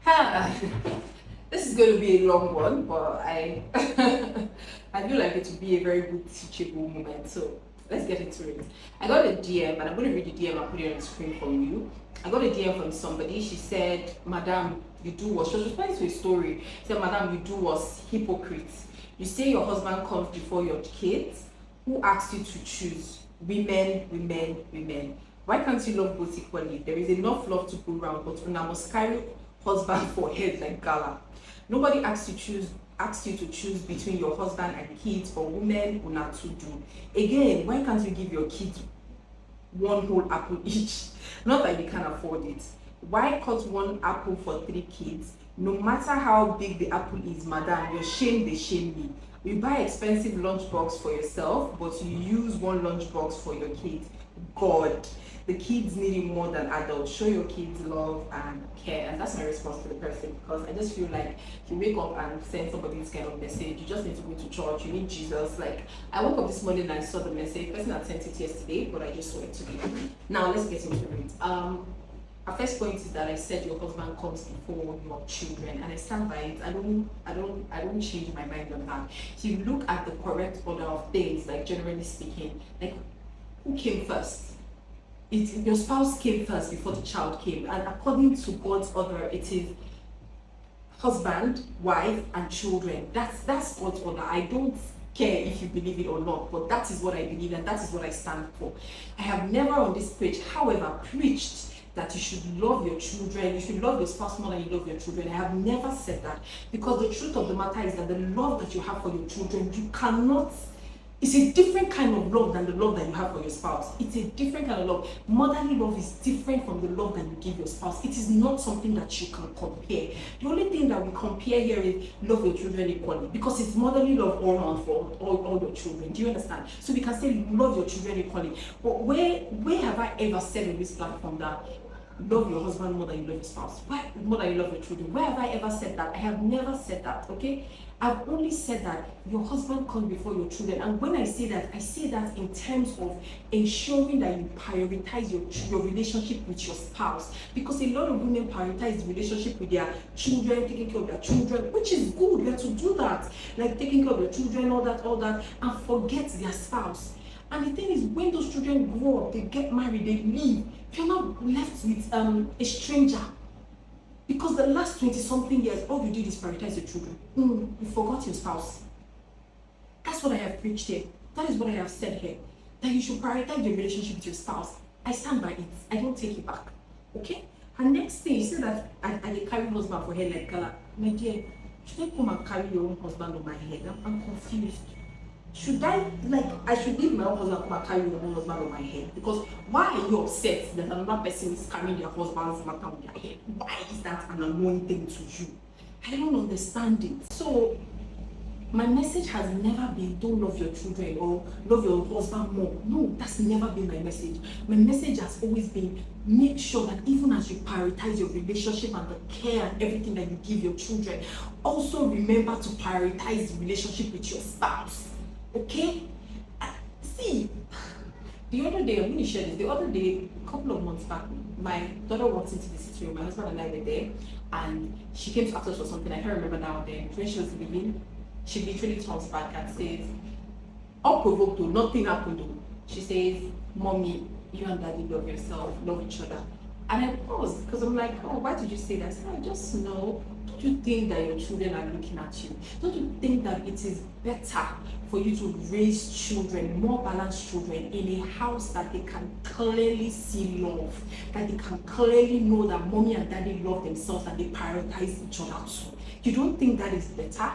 Ha! This is going to be a long one, but I I feel like it will be a very good teachable moment. So let's get into it. I got a DM, and I'm going to read the DM and put it on the screen for you. I got a DM from somebody. She said, "Madam, you do was." She was responding to a story. She said, "Madam, you do was hypocrite. You say your husband comes before your kids. Who asked you to choose? Women, women, women. Why can't you love both equally? There is enough love to go around, but una must carry husband for head like gala. Nobody asks you to choose between your husband and kids, or women una to do. Again, why can't you give your kids one whole apple each? Not that you can afford it. Why cut one apple for 3 kids? No matter how big the apple is, madam, your shame they shame me. You buy expensive lunchbox for yourself, but you use one lunchbox for your kids. God, the kids need you more than adults. Show your kids love and care. And that's my response to the person, because I just feel like if you wake up and send somebody this kind of message, you just need to go to church, you need Jesus. Like, I woke up this morning and I saw the message. The person had sent it yesterday, but I just saw it today. Now let's get into it. Our first point is that I said your husband comes before your children, and I stand by it. I don't change my mind on that. So you look at the correct order of things, like generally speaking, like who came first? Your spouse came first before the child came, and according to God's order, it is husband, wife, and children. That's God's order. I don't care if you believe it or not, but that is what I believe, and that is what I stand for. I have never on this page, however, preached that you should love your children, you should love your spouse more than you love your children. I have never said that, because the truth of the matter is that the love that you have for your children, you cannot, it's a different kind of love than the love that you have for your spouse. It's a different kind of love. Motherly love is different from the love that you give your spouse. It is not something that you can compare. The only thing that we compare here is love your children equally, because it's motherly love all around for all your children. Do you understand? So we can say love your children equally. But where have I ever said on this platform that love your husband more than you love your spouse? Why more than you love your children? Where have I ever said that? I have never said that, okay? I've only said that your husband comes before your children. And when I say that in terms of ensuring that you prioritize your relationship with your spouse. Because a lot of women prioritize the relationship with their children, taking care of their children, which is good. We have to do that. Like taking care of their children, all that, and forget their spouse. And the thing is, when those children grow up, they get married, they leave, you're not left with a stranger. Because the last 20-something years, all you did is prioritize your children. You forgot your spouse. That's what I have preached here. That is what I have said here. That you should prioritize your relationship with your spouse. I stand by it. I don't take it back. Okay? And next thing, you say that I carry husband for hair like Gala. My dear, should I come and carry your own husband on my head? I'm confused. Should I should leave my own husband come and carry your own husband on my head? Because why are you upset that another person is carrying their husband's matter on their head? Why is that an annoying thing to you? I don't understand it. So my message has never been don't love your children or love your husband more. No, that's never been my message. My message has always been make sure that even as you prioritize your relationship and the care and everything that you give your children, also remember to prioritize the relationship with your spouse. Okay? See, the other day, I'm going to share this. The other day, a couple of months back, my daughter walked into the sitting room. My husband and I were there, and she came to ask us for something. I can't remember now. Then, when she was leaving, she literally turns back and says, unprovoked, nothing happened. She says, Mommy, you and Daddy love yourself, love each other. And I paused because I'm like, oh, why did you say that? I said, I just know. Don't you think that your children are looking at you? Don't you think that it is better for you to raise children, more balanced children, in a house that they can clearly see love, that they can clearly know that mommy and daddy love themselves and they prioritize each other too? You don't think that is better?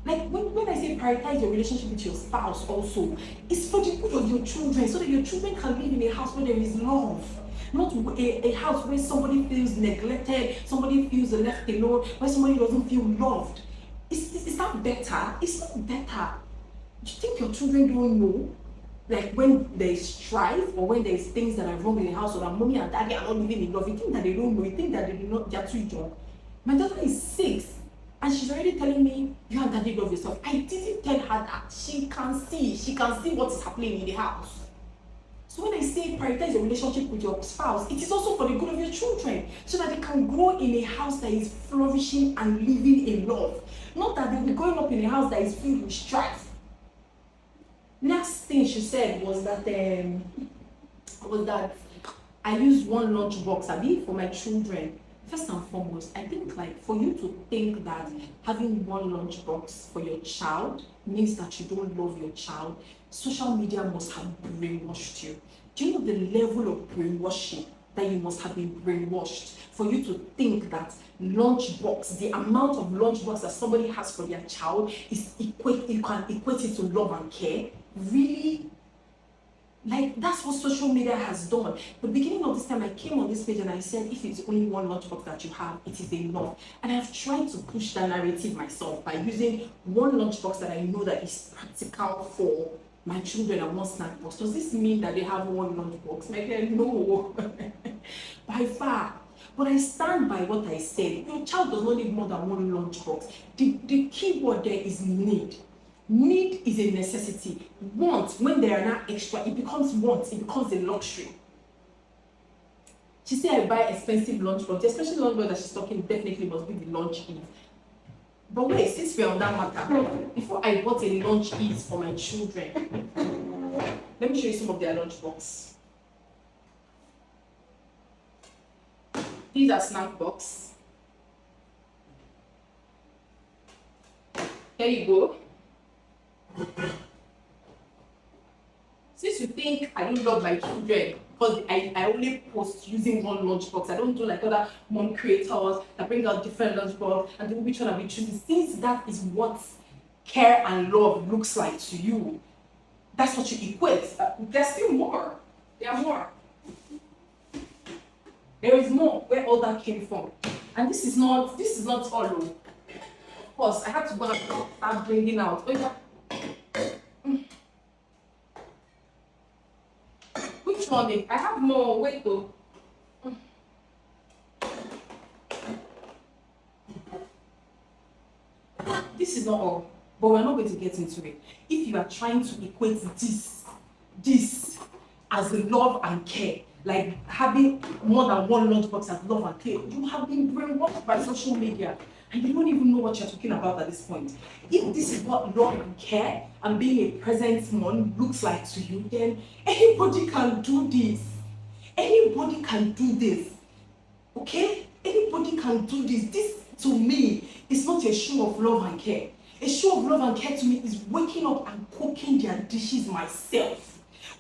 Like when I say prioritize your relationship with your spouse also, it's for the good of your children, so that your children can live in a house where there is love. Not a house where somebody feels neglected, somebody feels left alone, where somebody doesn't feel loved. Is that better? It's not better. Do you think your children don't know? Like when there is strife or when there is things that are wrong in the house, or that mommy and daddy are not living in love, you think that they don't know, you think that they're too young. My daughter is 6 and she's already telling me, you and daddy love yourself. I didn't tell her that. She can see what is happening in the house. So when I say prioritize your relationship with your spouse, it is also for the good of your children, so that they can grow in a house that is flourishing and living in love. Not that they'll be growing up in a house that is filled with strife. Next thing she said was that I use one lunch box for my children. First and foremost, I think like for you to think that having one lunch box for your child means that you don't love your child, social media must have brainwashed you. Do you know the level of brainwashing that you must have been brainwashed for you to think that lunch box, the amount of lunch box that somebody has for their child is you can equate it to love and care? Really? Like, that's what social media has done. The beginning of this time, I came on this page and I said, if it's only one lunchbox that you have, it is enough. And I've tried to push that narrative myself by using one lunchbox that I know that is practical for my children and one snack box. Does this mean that they have one lunchbox? My dear, no. By far. But I stand by what I said. Your child does not need more than one lunchbox. The key word there is need. Need is a necessity. Want, when they are not extra, it becomes want, it becomes a luxury. She said I buy expensive lunchbox. The expensive lunchbox that she's talking definitely must be the Lunch Eve. But wait, since we're on that matter, before I bought a Lunch Eve for my children, let me show you some of their lunchbox. These are snack box. Here you go. Since you think I don't love my children because I only post using one lunchbox, I don't do like other mom creators that bring out different lunchbox and do which one I'll be choosing. Since that is what care and love looks like to you, that's what you equate. There's still more. There are more. There is more where all that came from. And this is not all. Of course, I had to go and start bringing out. Which one? I have more. Wait though. This is not all, but we're not going to get into it. If you are trying to equate this as love and care, like having more than one lunchbox as love and care, you have been brainwashed by social media. And you don't even know what you're talking about at this point. If this is what love and care and being a present mom looks like to you, then anybody can do this. Anybody can do this. Okay? Anybody can do this. This, to me, is not a show of love and care. A show of love and care to me is waking up and cooking their dishes myself.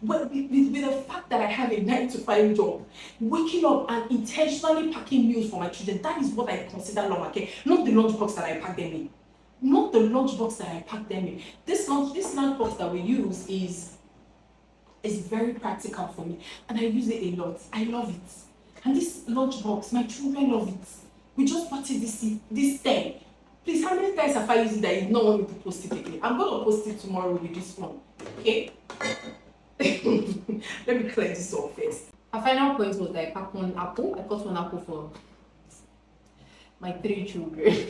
With the fact that I have a 9-to-5 job, waking up and intentionally packing meals for my children, that is what I consider love and care. Not the lunchbox that I pack them in. Not the lunchbox that I pack them in. This lunchbox that we use is very practical for me, and I use it a lot. I love it. And this lunchbox, my children love it. We just bought it this time. Please, how many times have I used it that you don't want me to post it again? I'm going to post it tomorrow with this one. Okay? Let me clear this off first. Our final point was that I packed one apple. I got one apple for my 3 children.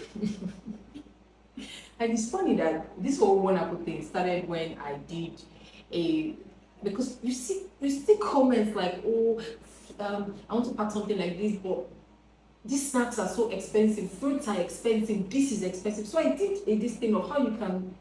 And it's funny that this whole one apple thing started when I did because you see comments like, oh, I want to pack something like this, but these snacks are so expensive, fruits are expensive, this is expensive. So I did this thing of how you can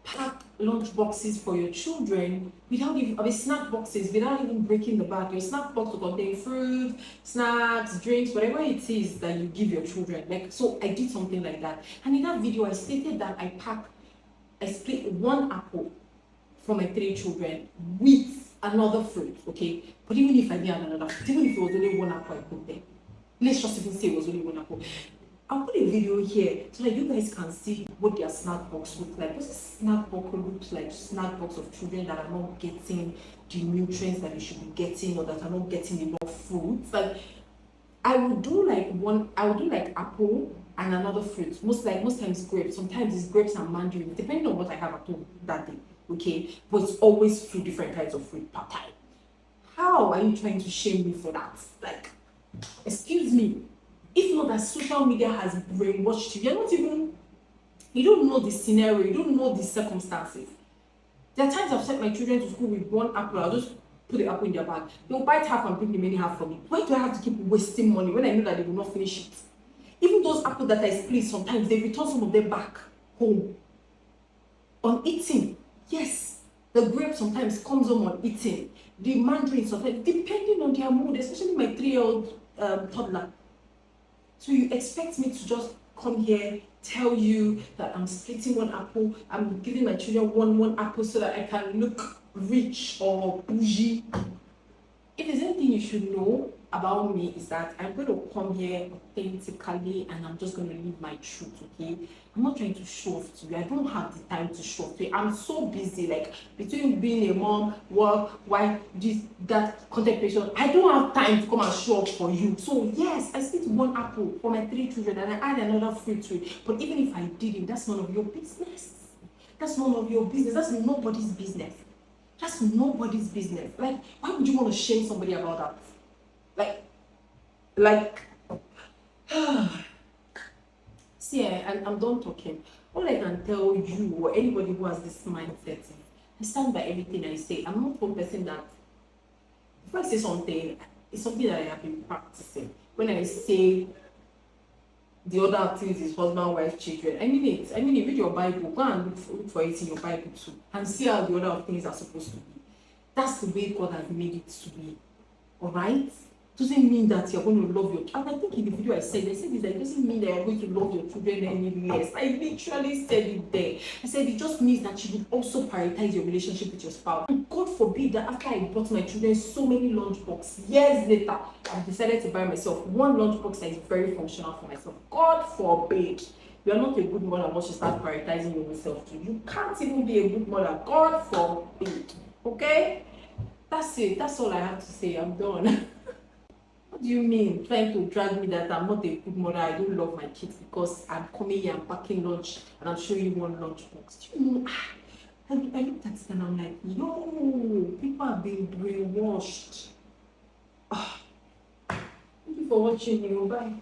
pack lunch boxes for your children without even snack boxes without even breaking the back. Your snack box will contain fruit, snacks, drinks, whatever it is that you give your children. Like, so I did something like that. And in that video I stated that I split one apple for my 3 children with another fruit, okay? But even if I did another fruit, even if it was only one apple I put there, let's just even say it was only one apple, I'll put a video here so that you guys can see what their snack box looks like. What a snack box looks like, snack box of children that are not getting the nutrients that they should be getting or that are not getting enough fruits. Like, I would do like apple and another fruit. Most times grapes. Sometimes it's grapes and mandarin, depending on what I have at home that day. Okay, but it's always 2 different kinds of fruit per time. How are you trying to shame me for that? Like, excuse me. If not that social media has brainwashed you, you don't know the scenario, you don't know the circumstances. There are times I've sent my children to school with one apple. I'll just put the apple in their bag. They'll bite half and bring the remaining half for me. Why do I have to keep wasting money when I know that they will not finish it? Even those apples that I split, sometimes they return some of them back home uneaten. Yes, the grape sometimes comes home uneaten. The mandarin sometimes, depending on their mood, especially my 3-year-old toddler. So you expect me to just come here, tell you that I'm splitting one apple, I'm giving my children one apple so that I can look rich or bougie? If there's anything you should know about me, is that I'm going to come here authentically and I'm just going to live my truth, okay? I'm not trying to show off to you. I don't have the time to show off to you. I'm so busy, like between being a mom, work, wife, this, that, contemplation. I don't have time to come and show off for you. So yes, I split one apple for my 3 children and I add another fruit to it. But even if I didn't, that's none of your business. That's none of your business. That's nobody's business. That's nobody's business. Like, why would you want to shame somebody about that? Like, see, I'm done talking. All I can tell you or anybody who has this mindset, I stand by everything I say. I'm not one person that, if I say something, it's something that I have been practicing. When I say the other activities, husband, wife, children, I mean it. Read your Bible. Go and look for it in your Bible too. And see how the other things are supposed to be. That's the way God has made it to be. Alright? Doesn't mean that you're going to love your child. I think in the video I said this, that it doesn't mean that you're going to love your children any less. I literally said it there. I said it just means that you will also prioritize your relationship with your spouse. And God forbid that after I bought my children so many lunchboxes, years later, I've decided to buy myself one lunchbox that is very functional for myself. God forbid. You're not a good mother once you start prioritizing yourself too. You can't even be a good mother. God forbid. Okay? That's it. That's all I have to say. I'm done. What do you mean trying to drag me that I'm not a good mother? I don't love my kids because I'm coming here and packing lunch and I'm showing you one lunchbox. Do you know? I looked at it and I'm like, yo, people are being brainwashed. Thank you for watching. Bye.